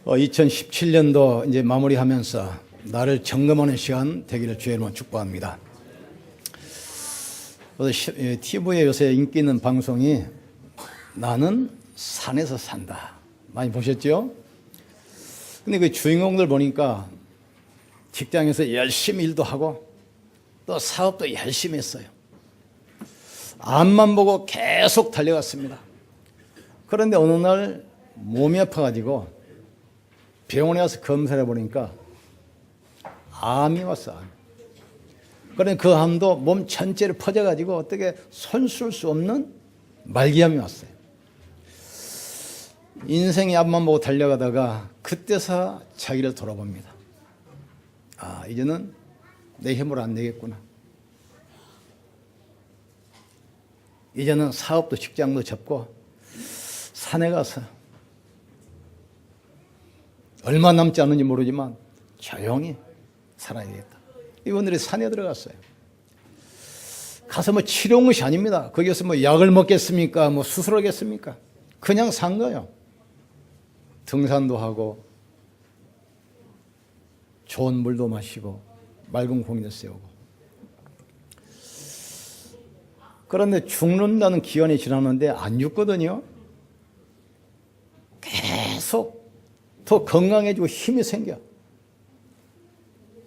2017년도 이제 마무리하면서 나를 점검하는 시간 되기를 주의 이름으로 축복합니다. TV에 요새 인기 있는 방송이 나는 산에서 산다. 많이 보셨죠? 근데 그 주인공들 보니까 직장에서 열심히 일도 하고 또 사업도 열심히 했어요. 앞만 보고 계속 달려갔습니다. 그런데 어느 날 몸이 아파가지고 병원에 가서 검사를 해보니까 암이 왔어. 그런데 그 암도 몸 전체를 퍼져가지고 어떻게 손쓸 수 없는 말기암이 왔어요. 인생의 앞만 보고 달려가다가 그때서 자기를 돌아봅니다. 아, 이제는 내 힘으로 안 되겠구나. 이제는 사업도 직장도 접고 산에 가서 얼마 남지 않은지 모르지만 조용히 살아야겠다. 이분들이 산에 들어갔어요. 가서 뭐 치료한 것이 아닙니다. 거기서 뭐 약을 먹겠습니까? 뭐 수술하겠습니까? 그냥 산 거예요. 등산도 하고 좋은 물도 마시고 맑은 공기도 쐬고. 그런데 죽는다는 기간이 지났는데 안 죽거든요. 계속 더 건강해지고 힘이 생겨.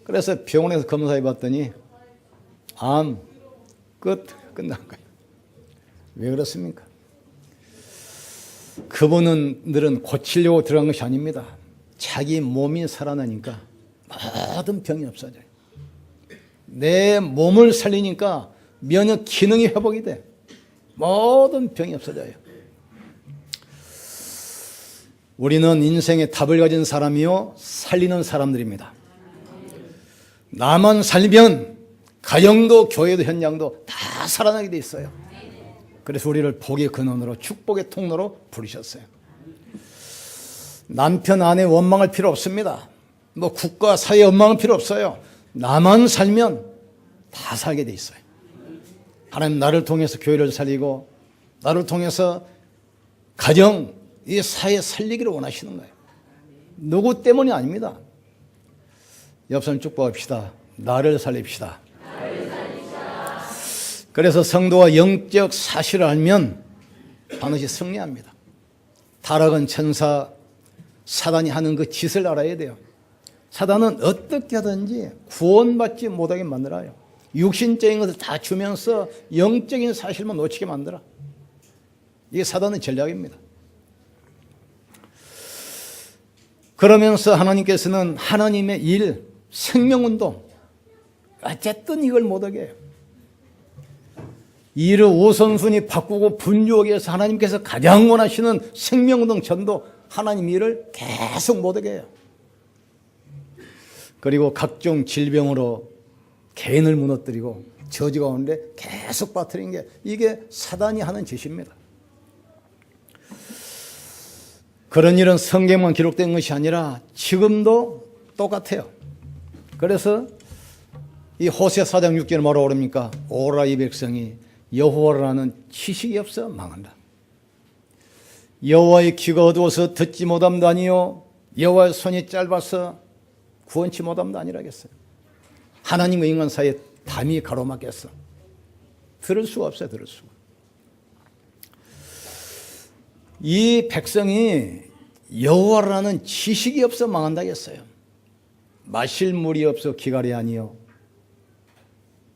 그래서 병원에서 검사해 봤더니 암 끝난 거예요. 왜 그렇습니까? 그분들은 고치려고 들어간 것이 아닙니다. 자기 몸이 살아나니까 모든 병이 없어져요. 내 몸을 살리니까 면역 기능이 회복이 돼. 모든 병이 없어져요. 우리는 인생의 답을 가진 사람이요 살리는 사람들입니다. 나만 살리면 가정도 교회도 현장도 다 살아나게 돼 있어요. 그래서 우리를 복의 근원으로 축복의 통로로 부르셨어요. 남편 아내 원망할 필요 없습니다. 뭐 국가 사회 원망할 필요 없어요. 나만 살면 다 살게 돼 있어요. 하나님 나를 통해서 교회를 살리고 나를 통해서 가정, 이 사회 살리기를 원하시는 거예요. 누구 때문이 아닙니다. 옆 사람 축복합시다. 나를 살립시다. 그래서 성도가 영적 사실을 알면 반드시 승리합니다. 타락은 천사, 사단이 하는 그 짓을 알아야 돼요. 사단은 어떻게 하든지 구원받지 못하게 만들어요. 육신적인 것을 다 주면서 영적인 사실만 놓치게 만들어. 이게 사단의 전략입니다. 그러면서 하나님께서는 하나님의 일, 생명운동, 어쨌든 이걸 못하게 해요. 이를 우선순위 바꾸고 분주하게 해서 하나님께서 가장 원하시는 생명운동 전도, 하나님 일을 계속 못하게 해요. 그리고 각종 질병으로 개인을 무너뜨리고 저주 가운데 계속 빠뜨리는 게 이게 사단이 하는 짓입니다. 그런 일은 성경만 기록된 것이 아니라 지금도 똑같아요. 그래서 이 호세 4장 6절에 뭐라고 그럽니까? 오라 이 백성이 여호와를 아는 지식이 없어 망한다. 여호와의 귀가 어두워서 듣지 못함도 아니요 여호와의 손이 짧아서 구원치 못함도 아니라겠어요. 하나님과 인간 사이에 담이 가로막혔어. 들을 수가 없어요. 들을 수가. 이 백성이 여호와를 아는 지식이 없어 망한다겠어요. 마실 물이 없어 기갈이 아니요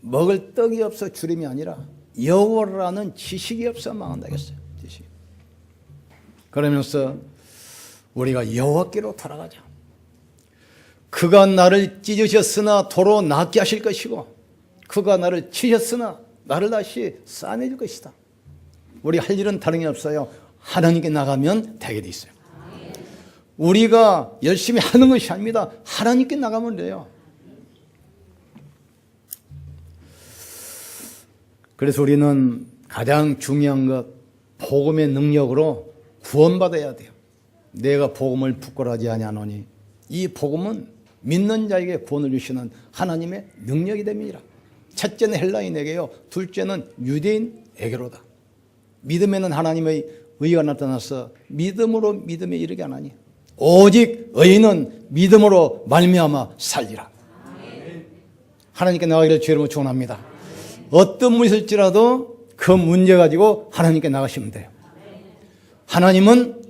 먹을 떡이 없어 주림이 아니라 여호와를 아는 지식이 없어 망한다겠어요. 지식. 그러면서 우리가 여호와께로 돌아가자. 그가 나를 찢으셨으나 도로 낫게 하실 것이고 그가 나를 치셨으나 나를 다시 싸내줄 것이다. 우리 할 일은 다른 게 없어요. 하나님께 나가면 되게 돼 있어요. 우리가 열심히 하는 것이 아닙니다. 하나님께 나가면 돼요. 그래서 우리는 가장 중요한 것, 복음의 능력으로 구원받아야 돼요. 내가 복음을 부끄러워하지 아니하노니 이 복음은 믿는 자에게 구원을 주시는 하나님의 능력이 됩니다. 첫째는 헬라인에게요, 둘째는 유대인에게로다. 믿음에는 하나님의 의가 나타나서 믿음으로 믿음에 이르게 하나니 오직 의인은 믿음으로 말미암아 살리라. 하나님께 나가기를 주의 이름으로 축원합니다. 어떤 문제 있을지라도 그 문제 가지고 하나님께 나가시면 돼요. 하나님은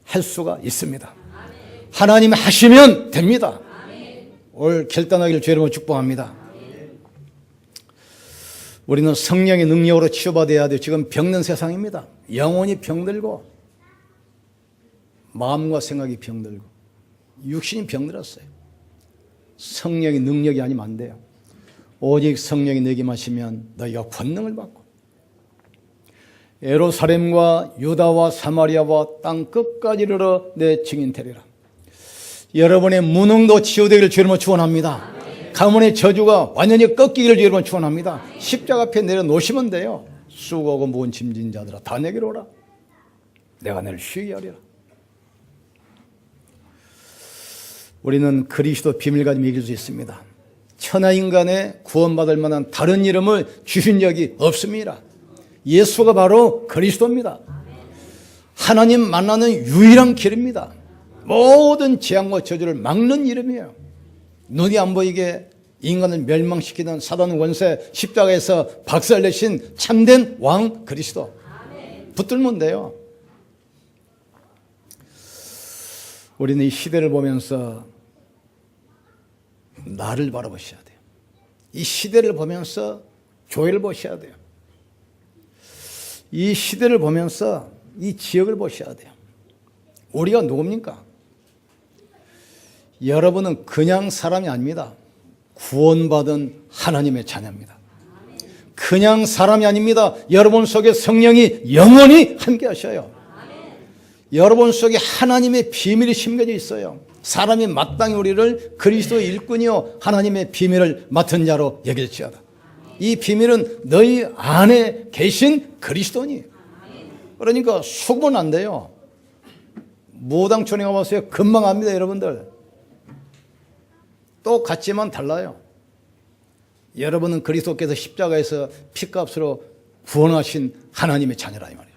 할 수가 있습니다. 하나님이 하시면 됩니다. 오늘 결단하기를 주의 이름으로 축복합니다. 우리는 성령의 능력으로 치유받아야 돼요. 지금 병든 세상입니다. 영혼이 병들고 마음과 생각이 병들고 육신이 병들었어요. 성령의 능력이 아니면 안 돼요. 오직 성령이 내게 마시면 너희가 권능을 받고 예루살렘과 유다와 사마리아와 땅 끝까지 이르러 내 증인 되리라. 여러분의 무능도 치유되기를 주의 이름으로 축원합니다. 가문의 저주가 완전히 꺾이기를 주의 이름으로 축원합니다. 십자가 앞에 내려놓으시면 돼요. 수고하고 무거운 짐진 자들아 다 내게로 오라. 내가 너를 쉬게 하리라. 우리는 그리스도 비밀 가지고 이길 수 있습니다. 천하 인간의 구원받을 만한 다른 이름을 주신 적이 없습니다. 예수가 바로 그리스도입니다. 하나님 만나는 유일한 길입니다. 모든 재앙과 저주를 막는 이름이에요. 눈이 안 보이게 인간을 멸망시키는 사단 원세 십자가에서 박살내신 참된 왕 그리스도 붙들면 돼요. 우리는 이 시대를 보면서 나를 바라보셔야 돼요. 이 시대를 보면서 교회를 보셔야 돼요. 이 시대를 보면서 이 지역을 보셔야 돼요. 우리가 누굽니까? 여러분은 그냥 사람이 아닙니다. 구원받은 하나님의 자녀입니다. 그냥 사람이 아닙니다. 여러분 속에 성령이 영원히 함께 하셔요. 여러분 속에 하나님의 비밀이 심겨져 있어요. 사람이 마땅히 우리를 그리스도의 일꾼이요 하나님의 비밀을 맡은 자로 여길지어다. 이 비밀은 너희 안에 계신 그리스도니. 그러니까 속으면 안 돼요. 무당촌에 가보세요. 금방 압니다, 여러분들. 똑같지만 달라요. 여러분은 그리스도께서 십자가에서 피값으로 구원하신 하나님의 자녀라 이 말이에요.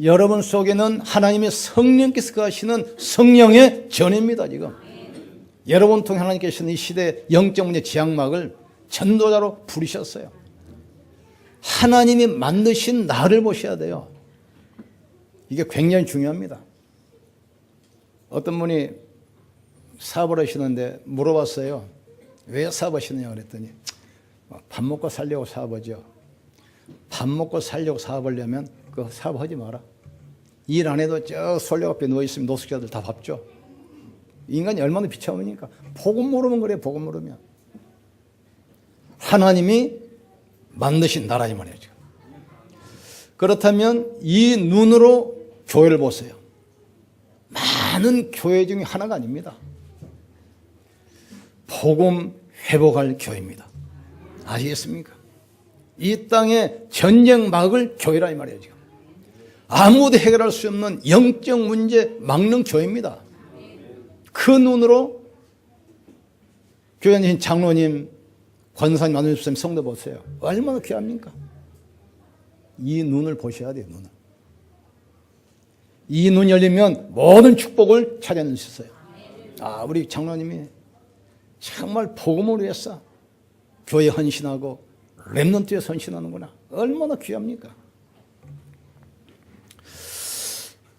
여러분 속에는 하나님의 성령께서 하시는 성령의 전입니다. 지금 여러분 통해 하나님께서는 이 시대 영적 문제 지향막을 전도자로 부르셨어요. 하나님이 만드신 나를 보셔야 돼요. 이게 굉장히 중요합니다. 어떤 분이 사업을 하시는데 물어봤어요. 왜 사업하시느냐 그랬더니 밥 먹고 살려고 사업하죠. 밥 먹고 살려고 사업하려면 그 사업하지 마라. 일 안 해도 저 솔로 앞에 누워있으면 노숙자들 다 밥죠. 인간이 얼마나 비참합니까? 복음 모르면 그래요. 복음 모르면. 하나님이 만드신 나라이 말이에요. 그렇다면 이 눈으로 교회를 보세요. 많은 교회 중에 하나가 아닙니다. 복음 회복할 교회입니다. 아시겠습니까? 이 땅의 전쟁 막을 교회라 이 말이에요. 지금. 아무도 해결할 수 없는 영적 문제 막는 교회입니다. 그 눈으로 교회 다니신 장로님, 권사님, 안우집사님 성도 보세요. 얼마나 귀합니까? 이 눈을 보셔야 돼요. 눈을. 이 눈이 열리면 모든 축복을 찾아낼 수 있어요. 아, 우리 장로님이 정말 복음을 위해서 교회 헌신하고 렘넌트에 헌신하는구나. 얼마나 귀합니까?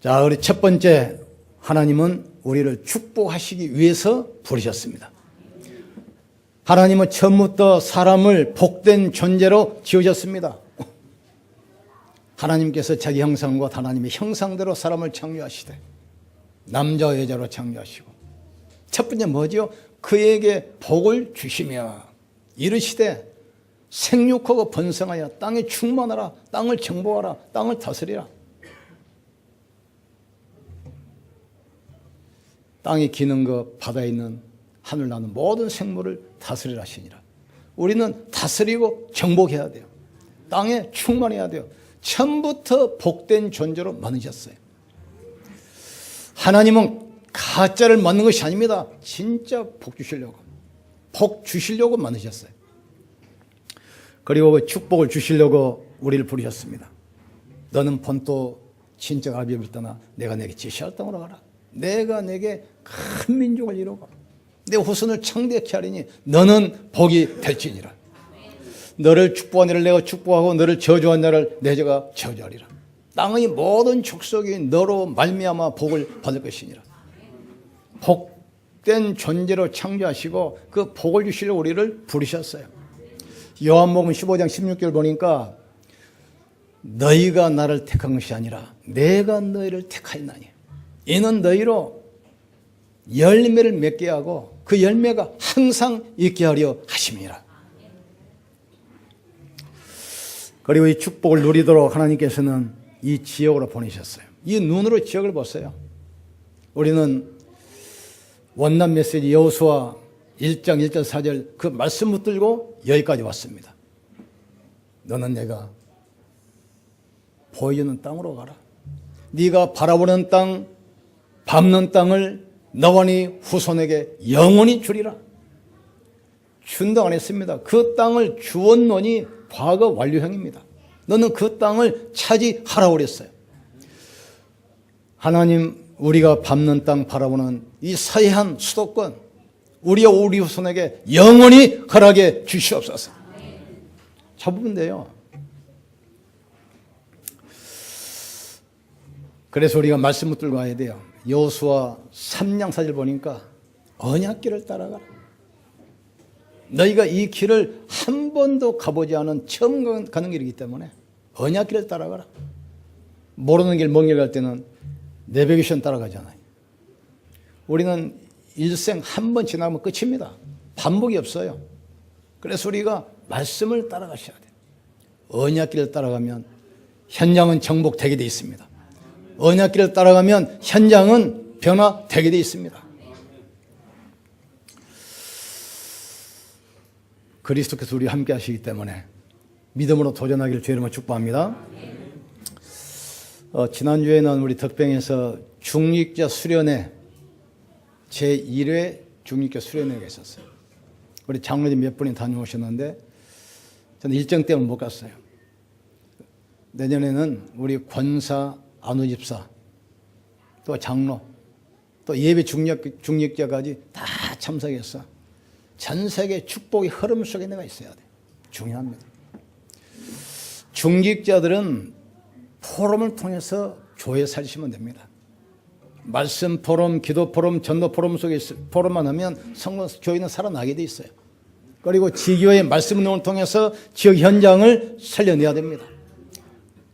자, 우리 첫 번째, 하나님은 우리를 축복하시기 위해서 부르셨습니다. 하나님은 처음부터 사람을 복된 존재로 지으셨습니다. 하나님께서 자기 형상과 하나님의 형상대로 사람을 창조하시되 남자와 여자로 창조하시고 첫 번째 뭐죠? 그에게 복을 주시며 이르시되 생육하고 번성하여 땅에 충만하라, 땅을 정복하라, 땅을 다스리라. 땅에 기는 것, 바다에 있는 하늘 나는 모든 생물을 다스리라 하시니라. 우리는 다스리고 정복해야 돼요. 땅에 충만해야 돼요. 처음부터 복된 존재로 만드셨어요. 하나님은 가짜를 만든 것이 아닙니다. 진짜 복 주시려고 만드셨어요. 그리고 축복을 주시려고 우리를 부르셨습니다. 너는 본토 친척 아비를 떠나 내가 내게 지시할 땅으로 가라. 내가 내게 큰 민족을 이루고 내 후손을 창대케 하리니 너는 복이 될지니라. 너를 축복한 자를 내가 축복하고 너를 저주한 자를 내가 저주하리라. 땅의 모든 족속이 너로 말미암아 복을 받을 것이니라. 복된 존재로 창조하시고 그 복을 주시려 우리를 부르셨어요. 요한복음 15장 16절 보니까 너희가 나를 택한 것이 아니라 내가 너희를 택하였나니 이는 너희로 열매를 맺게 하고 그 열매가 항상 있게 하려 하심이라. 그리고 이 축복을 누리도록 하나님께서는 이 지역으로 보내셨어요. 이 눈으로 지역을 보세요. 우리는 원난 메시지 여호수아 1장 1절 4절 그 말씀 붙들고 여기까지 왔습니다. 너는 내가 보여주는 땅으로 가라. 네가 바라보는 땅, 밟는 땅을 너와 네 후손에게 영원히 주리라. 준다 안 했습니다. 그 땅을 주었노니 과거 완료형입니다. 너는 그 땅을 차지하라고 그랬어요. 하나님, 우리가 밟는 땅 바라보는 이 서해안 수도권 우리와 우리 후손에게 영원히 허락해 주시옵소서. 잡으면 돼요. 그래서 우리가 말씀 붙들고 가야 돼요. 여호수아 3장 4절 보니까 언약길을 따라가라. 너희가 이 길을 한 번도 가보지 않은 처음 가는 길이기 때문에 언약길을 따라가라. 모르는 길, 먼 길 갈 때는 내비게이션 따라가잖아요. 우리는 일생 한 번 지나면 끝입니다. 반복이 없어요. 그래서 우리가 말씀을 따라가셔야 돼요. 언약길을 따라가면 현장은 정복되게 되어 있습니다. 언약길을 따라가면 현장은 변화되게 되어 있습니다. 그리스도께서 우리와 함께 하시기 때문에 믿음으로 도전하기를 주의 이름으로 축복합니다. 지난주에는 우리 덕병에서 중직자 수련회 제1회 중직자 수련회가 있었어요. 우리 장로님 몇 분이 다녀오셨는데 저는 일정 때문에 못 갔어요. 내년에는 우리 권사, 안우집사, 또 장로, 또 예배 중직자까지 다 참석해서 전 세계 축복의 흐름 속에 내가 있어야 돼. 중요합니다. 중직자들은 포럼을 통해서 교회 살시면 됩니다. 말씀 포럼, 기도 포럼, 전도 포럼 속에 포럼만 하면 성공 교회는 살아나게 돼 있어요. 그리고 지교의 말씀 운동을 통해서 지역 현장을 살려내야 됩니다.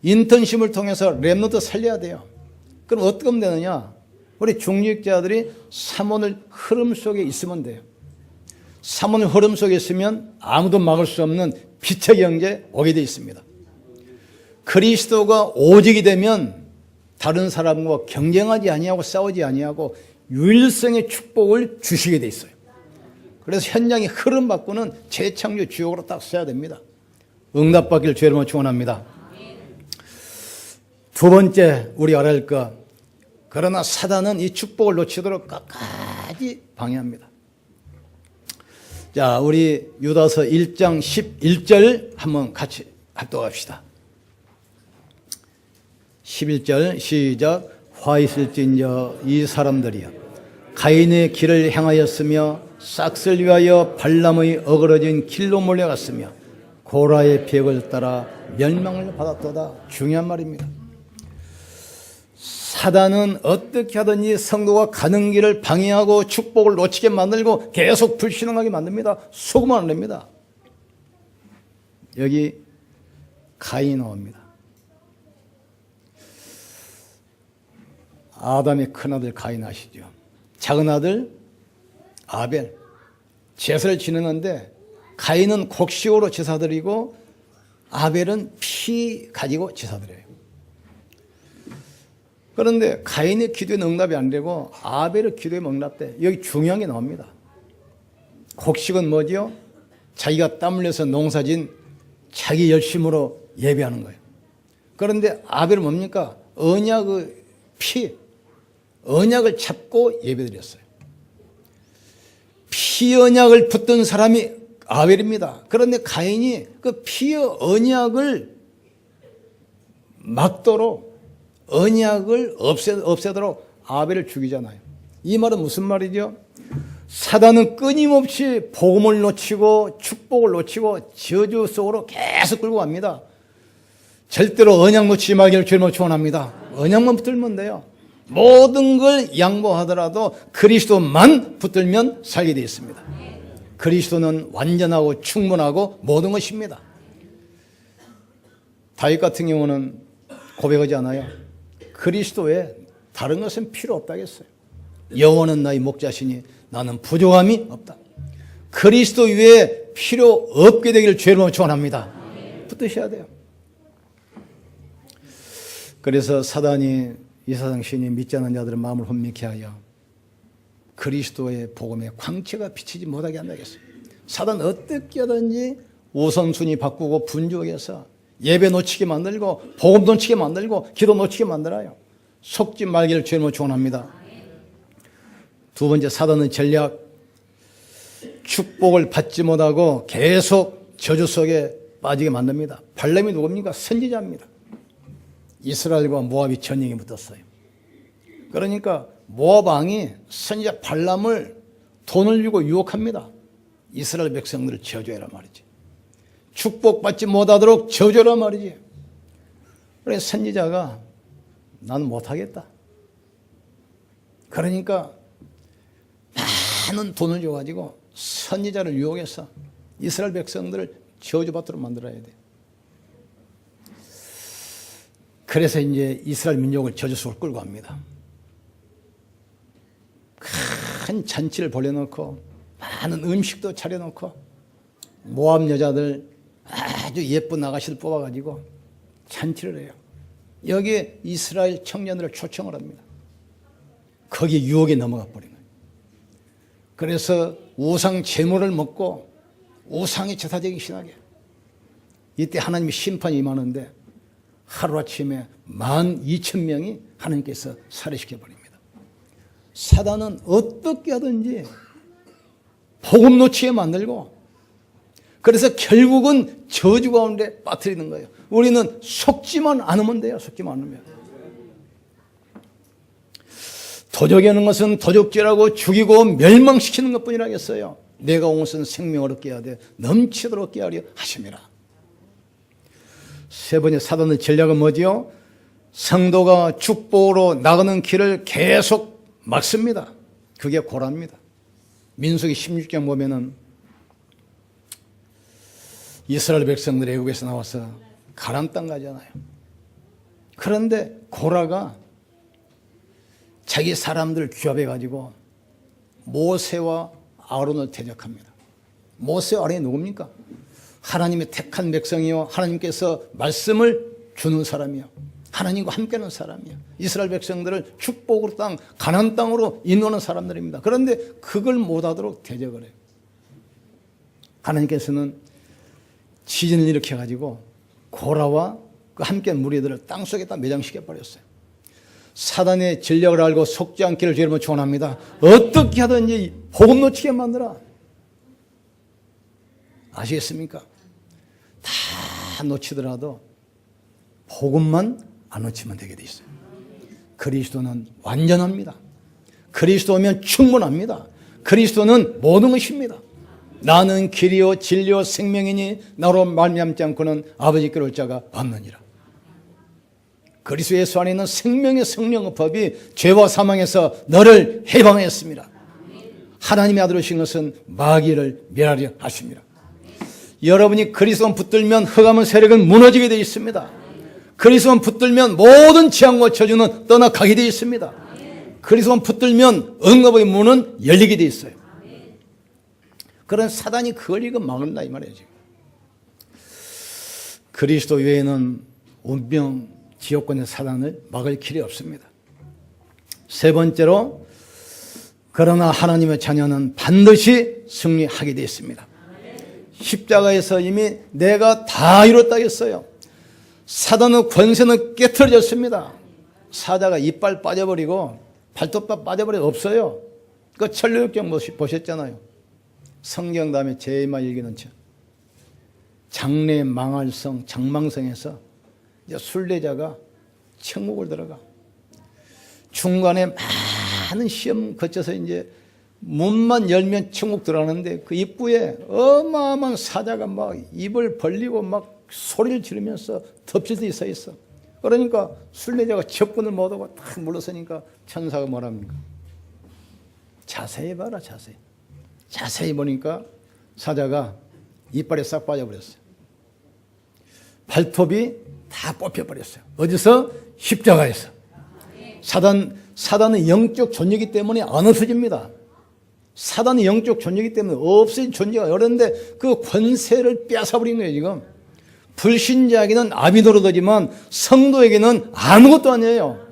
인턴십을 통해서 랩노트 살려야 돼요. 그럼 어떻게 하면 되느냐? 우리 중직자들이 삼원의 흐름 속에 있으면 돼요. 삼원의 흐름 속에 있으면 아무도 막을 수 없는 빛의 경제 오게 돼 있습니다. 그리스도가 오직이 되면 다른 사람과 경쟁하지 아니하고 싸우지 아니하고 유일성의 축복을 주시게 돼 있어요. 그래서 현장의 흐름 바꾸는 재창조 주역으로 딱 써야 됩니다. 응답받기를 주의 이름으로 축원합니다. 두 번째 우리 알아야 할 것, 그러나 사단은 이 축복을 놓치도록 끝까지 방해합니다. 자, 우리 유다서 1장 11절 한번 같이 합독합시다. 11절 시작. 화 있을진저 이 사람들이여 가인의 길을 행하였으며 싹을 위하여 발람의 어그러진 길로 몰려갔으며 고라의 비역을 따라 멸망을 받았도다. 중요한 말입니다. 사단은 어떻게 하든지 성도가 가는 길을 방해하고 축복을 놓치게 만들고 계속 불신앙하게 만듭니다. 속으면 안 됩니다. 여기 가인이 나옵니다. 아담의 큰아들 가인 아시죠? 작은 아들 아벨 제사를 지내는데 가인은 곡식으로 제사드리고 아벨은 피 가지고 제사드려요. 그런데 가인의 기도에 응답이 안 되고 아벨의 기도에 응답돼. 여기 중요한 게 나옵니다. 곡식은 뭐지요? 자기가 땀 흘려서 농사진 자기 열심으로 예배하는 거예요. 그런데 아벨은 뭡니까? 언약의 피, 언약을 잡고 예배드렸어요. 피 언약을 붙든 사람이 아벨입니다. 그런데 가인이 그 피 언약을 막도록 언약을 없애도록 아벨을 죽이잖아요. 이 말은 무슨 말이죠? 사단은 끊임없이 복음을 놓치고 축복을 놓치고 저주 속으로 계속 끌고 갑니다. 절대로 언약 놓치지 말기를 주님으로 축원합니다. 언약만 붙들면 돼요. 모든 걸 양보하더라도 그리스도만 붙들면 살게 되어 있습니다. 그리스도는 완전하고 충분하고 모든 것입니다. 다윗 같은 경우는 고백하지 않아요. 그리스도에 다른 것은 필요 없다겠어요. 여호와는 나의 목자시니 나는 부족함이 없다. 그리스도 위에 필요 없게 되기를 주님으로 축원합니다. 붙드셔야 돼요. 그래서 사단이 이사장 시인이 믿지 않는 자들의 마음을 혼미케 하여 그리스도의 복음에 광채가 비치지 못하게 한다겠어요. 사단 어떻게 하든지 우선순위 바꾸고 분주해서 예배 놓치게 만들고 복음 놓치게 만들고 기도 놓치게 만들어요. 속지 말기를 주님으로 축원합니다. 두 번째, 사단의 전략, 축복을 받지 못하고 계속 저주 속에 빠지게 만듭니다. 발람이 누굽니까? 선지자입니다. 이스라엘과 모압이 전쟁에 붙었어요. 그러니까 모압 왕이 선지자 발람을 돈을 주고 유혹합니다. 이스라엘 백성들을 저주해라 말이지. 축복받지 못하도록 저주해라 말이지. 그래서 선지자가 나는 못하겠다. 그러니까 많은 돈을 줘가지고 선지자를 유혹해서 이스라엘 백성들을 저주받도록 만들어야 돼. 그래서 이제 이스라엘 민족을 저주 속으로 끌고 갑니다. 큰 잔치를 벌여놓고 많은 음식도 차려놓고 모압 여자들 아주 예쁜 아가씨를 뽑아가지고 잔치를 해요. 여기에 이스라엘 청년들을 초청을 합니다. 거기에 유혹에 넘어가 버린 거예요. 그래서 우상 제물을 먹고 우상의 제사적인 신학에 이때 하나님의 심판이 임하는데 하루아침에 12,000명이 하나님께서 살해시켜버립니다. 사단은 어떻게 하든지 복음 놓치게 만들고 그래서 결국은 저주 가운데 빠뜨리는 거예요. 우리는 속지만 않으면 돼요. 속지만 않으면. 도적이라는 것은 도적질하고 죽이고 멸망시키는 것뿐이라겠어요. 내가 온 것은 생명을 얻게 하되 넘치도록 얻게 하려 하심이라. 세 번째, 사단의 전략은 뭐지요? 성도가 축복으로 나가는 길을 계속 막습니다. 그게 고라입니다. 민수기 16장 보면은 이스라엘 백성들이 애국에서 나와서 가나안 땅 가잖아요. 그런데 고라가 자기 사람들 규합해가지고 모세와 아론을 대적합니다. 모세와 아론이 누굽니까? 하나님의 택한 백성이요, 하나님께서 말씀을 주는 사람이요, 하나님과 함께하는 사람이요, 이스라엘 백성들을 축복으로 땅, 가나안 땅으로 인도하는 사람들입니다. 그런데 그걸 못하도록 대적을 해요. 하나님께서는 지진을 일으켜가지고 고라와 그 함께한 무리들을 땅속에다 매장시켜버렸어요. 사단의 전략을 알고 속지 않기를 주님은 축원합니다. 어떻게 하든지 복음 놓치게 만들어. 아시겠습니까? 다 놓치더라도 복음만 안 놓치면 되게 돼 있어요. 그리스도는 완전합니다. 그리스도면 충분합니다. 그리스도는 모든 것입니다. 나는 길이요 진리요 생명이니 나로 말미암지 않고는 아버지께로 올 자가 없느니라. 그리스도 예수 안에 있는 생명의 성령의 법이 죄와 사망에서 너를 해방했습니다. 하나님의 아들 오신 것은 마귀를 멸하려 하십니다. 여러분이 그리스도만 붙들면 흑암의 세력은 무너지게 되어 있습니다. 그리스도만 붙들면 모든 재앙과 저주는 떠나가게 되어 있습니다. 그리스도만 붙들면 응답의 문은 열리게 되어 있어요. 그런 사단이 그걸 이거 막는다 이 말이에요. 지금. 그리스도 외에는 운명 지옥권의 사단을 막을 길이 없습니다. 세 번째로, 그러나 하나님의 자녀는 반드시 승리하게 되어 있습니다. 십자가에서 이미 내가 다 이뤘다 했어요. 사단의 권세는 깨트려졌습니다. 사자가 이빨 빠져버리고 발톱 빠져버리고 없어요. 그 천류역경 보셨잖아요. 성경 다음에 제일 많이 읽는 책. 장래 망할성 장망성에서 이제 순례자가 천국을 들어가. 중간에 많은 시험 거쳐서 이제 문만 열면 천국 들어가는데 그 입구에 어마어마한 사자가 막 입을 벌리고 막 소리를 지르면서 덮치듯이 서 있어. 그러니까 순례자가 접근을 못하고 딱 물러서니까 천사가 뭐랍니까? 자세히 봐라, 자세히. 자세히 보니까 사자가 이빨이 싹 빠져버렸어요. 발톱이 다 뽑혀버렸어요. 어디서? 십자가에서. 사단은 영적 존재이기 때문에 안 없어집니다. 사단의 영적 존재이기 때문에 없어진 존재가 어려운데 그 권세를 빼앗아버린 거예요, 지금. 불신자에게는 아비 노릇하지만 성도에게는 아무것도 아니에요.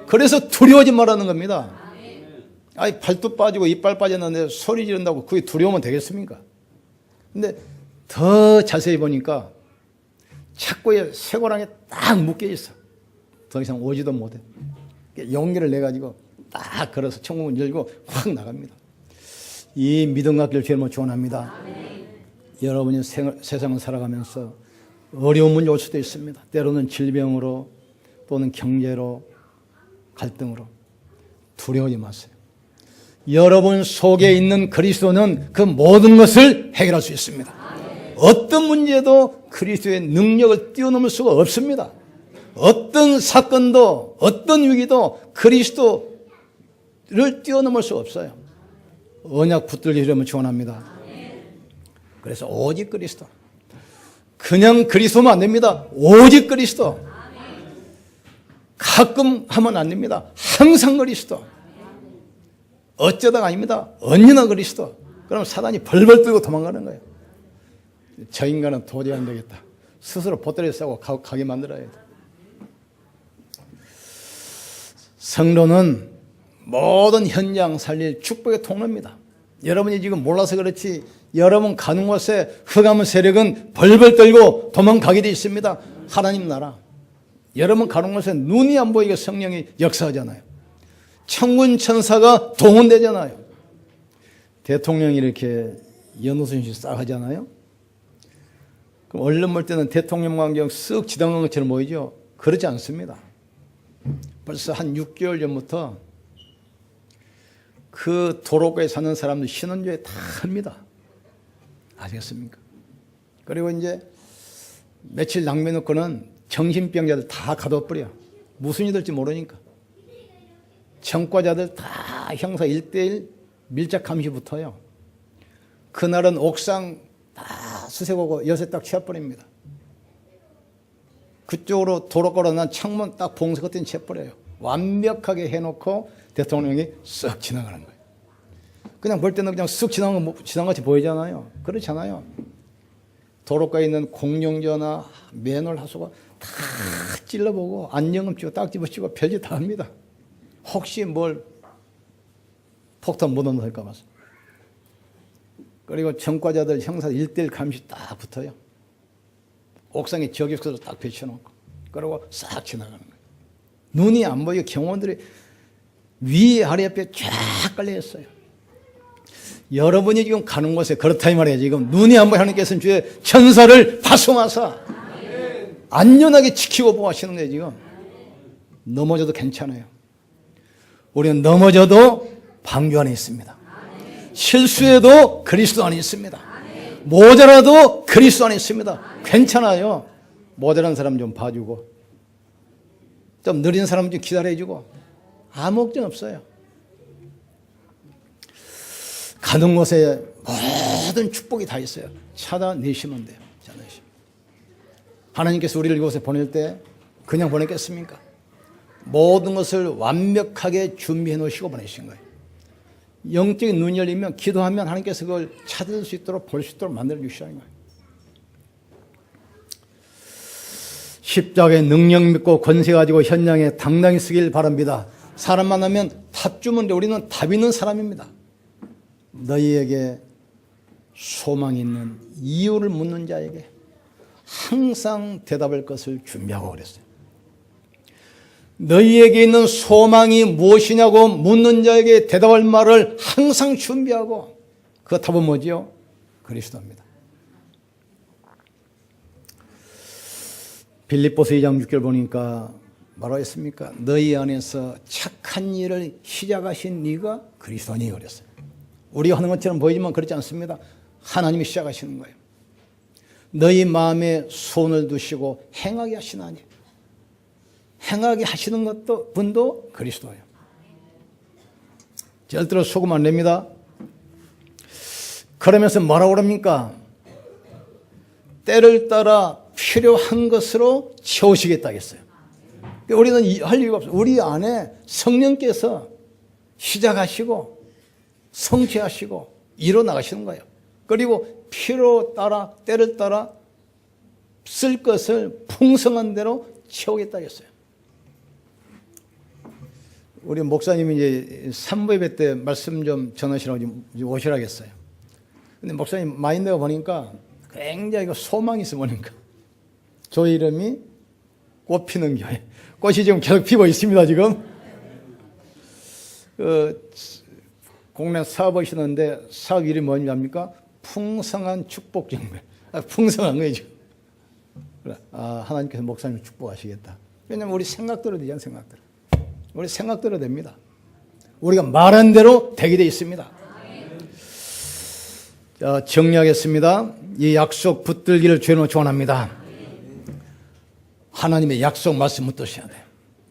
그래서 두려워하지 말라는 겁니다. 아니, 발톱 빠지고 이빨 빠졌는데 소리 지른다고 그게 두려우면 되겠습니까? 근데 더 자세히 보니까 착고에 쇠고랑에 딱 묶여 있어. 더 이상 오지도 못해. 용기를 내가지고 딱 걸어서 천국문 열고 확 나갑니다. 이 믿음 갖기를 주님으로 축원합니다. 여러분이 세상을 살아가면서 어려운 문제 올 수도 있습니다. 때로는 질병으로 또는 경제로 갈등으로 두려워하지 마세요. 여러분 속에 있는 그리스도는 그 모든 것을 해결할 수 있습니다. 어떤 문제도 그리스도의 능력을 뛰어넘을 수가 없습니다. 어떤 사건도 어떤 위기도 그리스도를 뛰어넘을 수 없어요. 언약 붙들리려면 축원합니다. 그래서 오직 그리스도. 그냥 그리스도면 안 됩니다. 오직 그리스도. 가끔 하면 안 됩니다. 항상 그리스도. 어쩌다가 아닙니다. 언제나 그리스도. 그럼 사단이 벌벌 떨고 도망가는 거예요. 저 인간은 도저히 안 되겠다. 스스로 보따리 싸고 가게 만들어야 돼. 성도는 모든 현장 살릴 축복의 통로입니다. 여러분이 지금 몰라서 그렇지 여러분 가는 곳에 흑암의 세력은 벌벌 떨고 도망가게 되어 있습니다. 하나님 나라. 여러분 가는 곳에 눈이 안 보이게 성령이 역사하잖아요. 천군 천사가 동원되잖아요. 대통령이 이렇게 연호순식 싹 하잖아요. 그럼 얼른 볼 때는 대통령 광경 쓱 지나간 것처럼 보이죠? 그렇지 않습니다. 벌써 한 6개월 전부터 그 도로가에 사는 사람들 신원조회 다 합니다. 아시겠습니까? 그리고 이제 며칠 낭비해놓고는 정신병자들 다 가둬버려. 무슨 일이 될지 모르니까. 전과자들 다 형사 1대1 밀착 감시 붙어요. 그날은 옥상 다 수색하고 여세 딱 치워버립니다. 그쪽으로 도로 걸어난 창문 딱 봉쇄 같은 채버려요. 완벽하게 해놓고 대통령이 쓱 지나가는 거예요. 그냥 볼 때는 그냥 쓱 지나간 같이 보이잖아요. 그렇잖아요. 도로가에 있는 공룡전화, 맨홀 하수가 다 찔러보고 안녕금 찍고 딱 집어치고 별짓 다 합니다. 혹시 뭘 폭탄 못 넣을까 봐서. 그리고 전과자들 형사 1대1 감시 딱 붙어요. 옥상에 저격수를 딱 배쳐놓고 그리고 싹 지나가는 거예요. 눈이 안 보이게 경호원들이 위에 아래 옆에 쫙 깔려있어요. 여러분이 지금 가는 곳에 그렇다 이 말이에요. 지금 눈이 안 보이게 하나님께서는 주의 천사를 파송하사 안전하게 지키고 보고 하시는 거예요. 지금 넘어져도 괜찮아요. 우리는 넘어져도 방주 안에 있습니다. 실수해도 그리스도 안에 있습니다. 모자라도 그리스도 안에 있습니다. 괜찮아요. 모자란 사람 좀 봐주고 좀 느린 사람 좀 기다려주고 아무 걱정 없어요. 가는 곳에 모든 축복이 다 있어요. 찾아내시면 돼요. 찾아내시면. 하나님께서 우리를 이곳에 보낼 때 그냥 보냈겠습니까? 모든 것을 완벽하게 준비해 놓으시고 보내신 거예요. 영적인 눈이 열리면 기도하면 하나님께서 그걸 찾을 수 있도록 볼 수 있도록 만들어 주시라는 거예요. 십자가의 능력 믿고 권세 가지고 현장에 당당히 서길 바랍니다. 사람 만나면 답 주면 우리는 답 있는 사람입니다. 너희에게 소망이 있는 이유를 묻는 자에게 항상 대답할 것을 준비하고 그랬어요. 너희에게 있는 소망이 무엇이냐고 묻는 자에게 대답할 말을 항상 준비하고 그 답은 뭐지요? 그리스도입니다. 빌립보서 2장 6절 보니까 뭐라고 했습니까? 너희 안에서 착한 일을 시작하신 네가 그리스도니 그랬어요. 우리가 하는 것처럼 보이지만 그렇지 않습니다. 하나님이 시작하시는 거예요. 너희 마음에 손을 두시고 행하게 하시나니. 행하게 하시는 것도 분도 그리스도예요. 절대로 속으면 안 됩니다. 그러면서 뭐라고 그럽니까? 때를 따라 필요한 것으로 채우시겠다 했어요. 우리는 할 이유가 없어요. 우리 안에 성령께서 시작하시고 성취하시고 이뤄나가시는 거예요. 그리고 필요 따라 때를 따라 쓸 것을 풍성한 대로 채우겠다 했어요. 우리 목사님이 이제 3부 예배 때 말씀 좀 전하시라고 오시라겠어요. 근데 목사님 마인드가 보니까 굉장히 소망이 있어 보니까 저 이름이 꽃피는 교회. 꽃이 지금 계속 피고 있습니다, 지금. 국내 사업하시는데 사업 이름이 뭐냐입니까? 풍성한 축복 정배. 풍성한 거예요, 지금. 하나님께서 목사님을 축복하시겠다. 왜냐면 우리 생각대로 되지 않은 생각대로. 우리 생각대로 됩니다. 우리가 말한 대로 되게 되어 있습니다. 자, 정리하겠습니다. 이 약속 붙들기를 주님으로 축원합니다. 하나님의 약속 말씀 붙드셔야 돼요.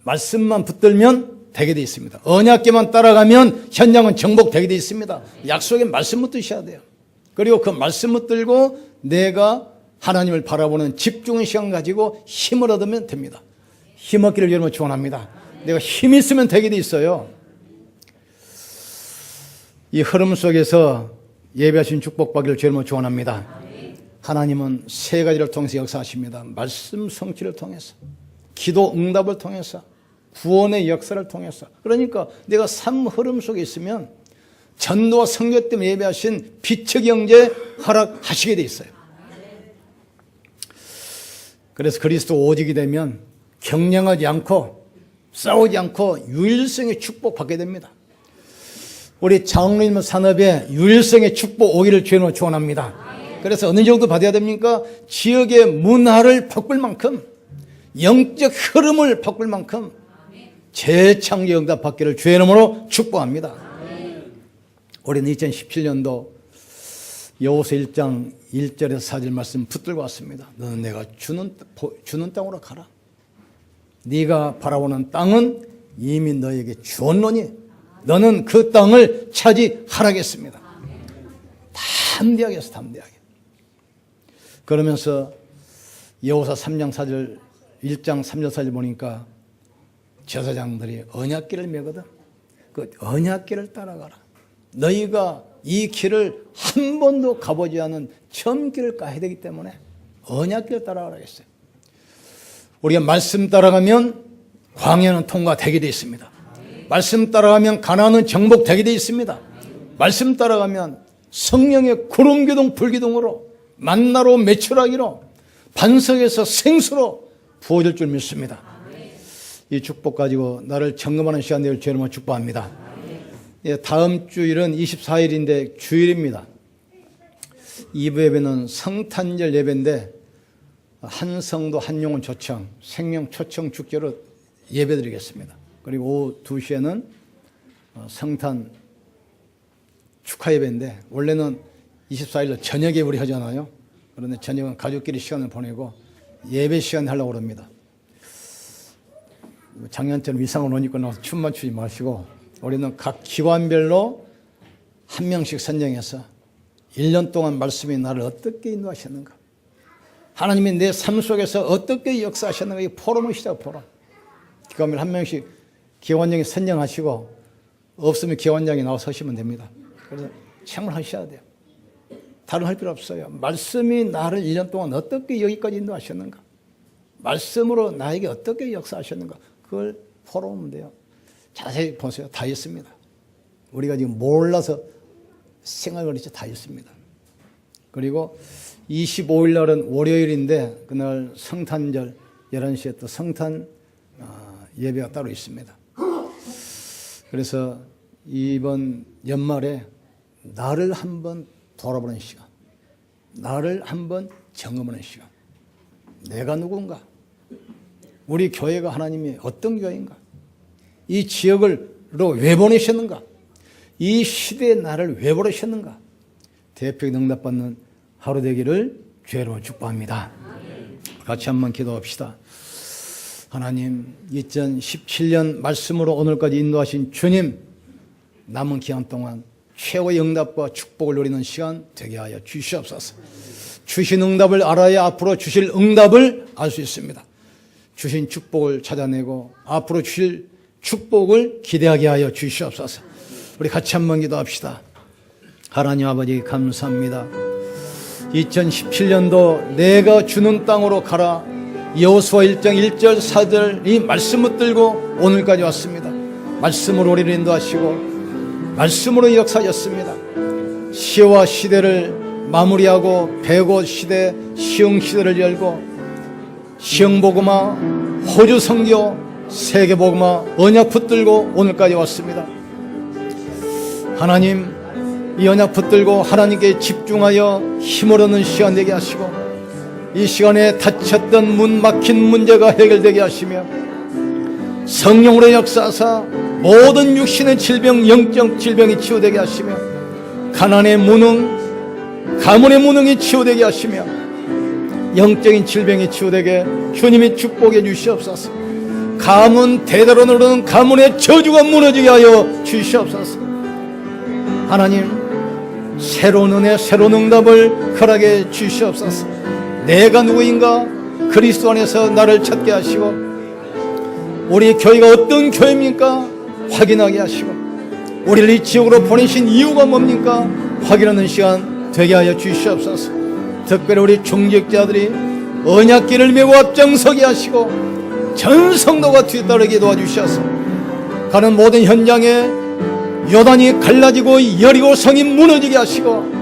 말씀만 붙들면 되게 되어 있습니다. 언약궤만 따라가면 현장은 정복되게 되어 있습니다. 약속에 말씀 붙드셔야 돼요. 그리고 그 말씀 붙들고 내가 하나님을 바라보는 집중의 시간 가지고 힘을 얻으면 됩니다. 힘 얻기를 여러분 축원합니다. 내가 힘이 있으면 되게 돼 있어요. 이 흐름 속에서 예배하신 축복받기를 주님으로 축원합니다. 하나님은 세 가지를 통해서 역사하십니다. 말씀 성취를 통해서, 기도 응답을 통해서, 구원의 역사를 통해서. 그러니까 내가 삶 흐름 속에 있으면 전도와 선교 때문에 예배하신 빛의 경제 허락하시게 돼 있어요. 그래서 그리스도 오직이 되면 경쟁하지 않고 싸우지 않고 유일성의 축복 받게 됩니다. 우리 장로님 산업에 유일성의 축복 오기를 주님으로 축원합니다. 그래서 어느 정도 받아야 됩니까? 지역의 문화를 바꿀 만큼, 영적 흐름을 바꿀 만큼 재창조 응답 받기를 주의 이름으로 축복합니다. 우리는 2017년도 여호수아 1장 1절에서 4절 말씀 붙들고 왔습니다. 너는 내가 주는 땅으로 가라. 네가 바라보는 땅은 이미 너에게 주었노니 너는 그 땅을 차지하라겠습니다. 담대하게 해서 담대하게. 그러면서 여호수아 3장 4절 1장 3절 4절 보니까 제사장들이 언약궤를 메거든. 그 언약궤를 따라가라. 너희가 이 길을 한 번도 가보지 않은 처음 길을 가야 되기 때문에 언약궤를 따라가라 했어요. 우리가 말씀 따라가면 광야는 통과되게 되어 있습니다. 말씀 따라가면 가나안은 정복되게 되어 있습니다. 말씀 따라가면 성령의 구름기둥 불기둥으로 만나로 매출하기로 반석에서 생수로 부어질 줄 믿습니다. 이 축복 가지고 나를 점검하는 시간 되길 주님으로 축복합니다. 다음 주일은 24일인데 주일입니다. 2부 예배는 성탄절 예배인데 한성도 한용운 초청, 생명 초청 축제로 예배드리겠습니다. 그리고 오후 2시에는 성탄 축하 예배인데 원래는 24일 저녁에 우리 하잖아요. 그런데 저녁은 가족끼리 시간을 보내고 예배 시간 하려고 합니다. 작년처럼 이상한 옷 입고 나와서 춤만 추지 마시고 우리는 각 기관별로 한 명씩 선정해서 1년 동안 말씀이 나를 어떻게 인도하셨는가, 하나님이 내 삶 속에서 어떻게 역사하셨는가, 이 포럼을 시작, 포럼. 기관별 한 명씩 기관장이 선정하시고 없으면 기관장이 나와 서시면 됩니다. 그래서 참을 하셔야 돼요. 다른 할 필요 없어요. 말씀이 나를 1년 동안 어떻게 여기까지 인도하셨는가, 말씀으로 나에게 어떻게 역사하셨는가, 그걸 포럼하면 돼요. 자세히 보세요. 다 있습니다. 우리가 지금 몰라서 생각을 했지 다 있습니다. 그리고 25일 날은 월요일인데 그날 성탄절 11시에 또 성탄 예배가 따로 있습니다. 그래서 이번 연말에 나를 한번 돌아보는 시간, 나를 한번 점검하는 시간. 내가 누군가? 우리 교회가 하나님이 어떤 교회인가? 이 지역으로 왜 보내셨는가? 이 시대에 나를 왜 보내셨는가? 대표적인 응답받는 하루 되기를 주의로 축복합니다. 같이 한번 기도합시다. 하나님, 2017년 말씀으로 오늘까지 인도하신 주님, 남은 기간 동안 최고의 응답과 축복을 누리는 시간 되게 하여 주시옵소서. 주신 응답을 알아야 앞으로 주실 응답을 알 수 있습니다. 주신 축복을 찾아내고 앞으로 주실 축복을 기대하게 하여 주시옵소서. 우리 같이 한번 기도합시다. 하나님 아버지 감사합니다. 2017년도 내가 주는 땅으로 가라. 여호수아 1장 1절 4절 이 말씀을 들고 오늘까지 왔습니다. 말씀으로 우리를 인도하시고 말씀으로 역사하셨습니다. 시와 시대를 마무리하고 배고 시대, 시흥 시대를 열고 시흥복음화, 호주 선교, 세계복음화 언약 붙들고 오늘까지 왔습니다. 하나님, 이 언약 붙들고 하나님께 집중하여 힘을 얻는 시간 되게 하시고 이 시간에 닫혔던 문 막힌 문제가 해결되게 하시며 성령으로 역사하사 모든 육신의 질병, 영적 질병이 치유되게 하시며 가난의 무능, 가문의 무능이 치유되게 하시며 영적인 질병이 치유되게 주님이 축복해 주시옵소서. 가문 대대로 누르는 가문의 저주가 무너지게 하여 주시옵소서. 하나님, 새로운 은혜, 새로운 응답을 허락해 주시옵소서. 내가 누구인가? 그리스도 안에서 나를 찾게 하시고 우리 교회가 어떤 교회입니까? 확인하게 하시고 우리를 이 지역으로 보내신 이유가 뭡니까? 확인하는 시간 되게 하여 주시옵소서. 특별히 우리 중직자들이 언약길을 메고 앞장서게 하시고 전 성도가 뒤따르게 도와주셔서 가는 모든 현장에 요단이 갈라지고 여리고 성이 무너지게 하시고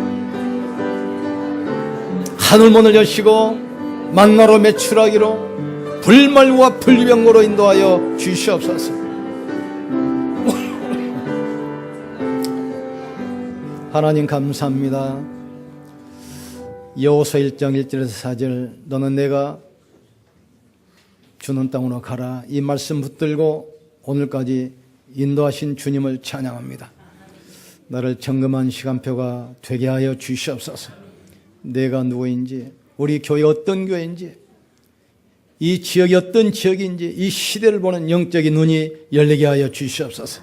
하늘문을 여시고 만나로 매출하기로 불말과 불병거로 인도하여 주시옵소서. 하나님 감사합니다. 여호수아 1장 1절에서 4절 너는 내가 주는 땅으로 가라. 이 말씀 붙들고 오늘까지 인도하신 주님을 찬양합니다. 나를 점검한 시간표가 되게 하여 주시옵소서. 내가 누구인지, 우리 교회 어떤 교회인지, 이 지역이 어떤 지역인지, 이 시대를 보는 영적인 눈이 열리게 하여 주시옵소서.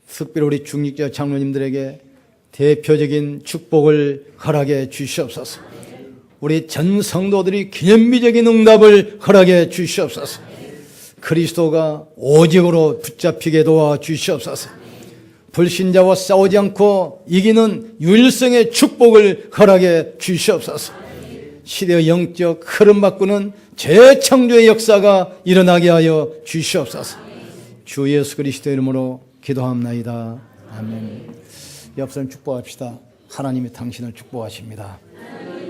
특별히 우리 중직자 장로님들에게 대표적인 축복을 허락해 주시옵소서. 우리 전 성도들이 기념비적인 응답을 허락해 주시옵소서. 그리스도가 오직으로 붙잡히게 도와 주시옵소서. 불신자와 싸우지 않고 이기는 유일성의 축복을 허락해 주시옵소서. 시대의 영적 흐름 바꾸는 재창조의 역사가 일어나게 하여 주시옵소서. 주 예수 그리스도의 이름으로 기도합나이다. 아멘. 옆 사람 축복합시다. 하나님이 당신을 축복하십니다.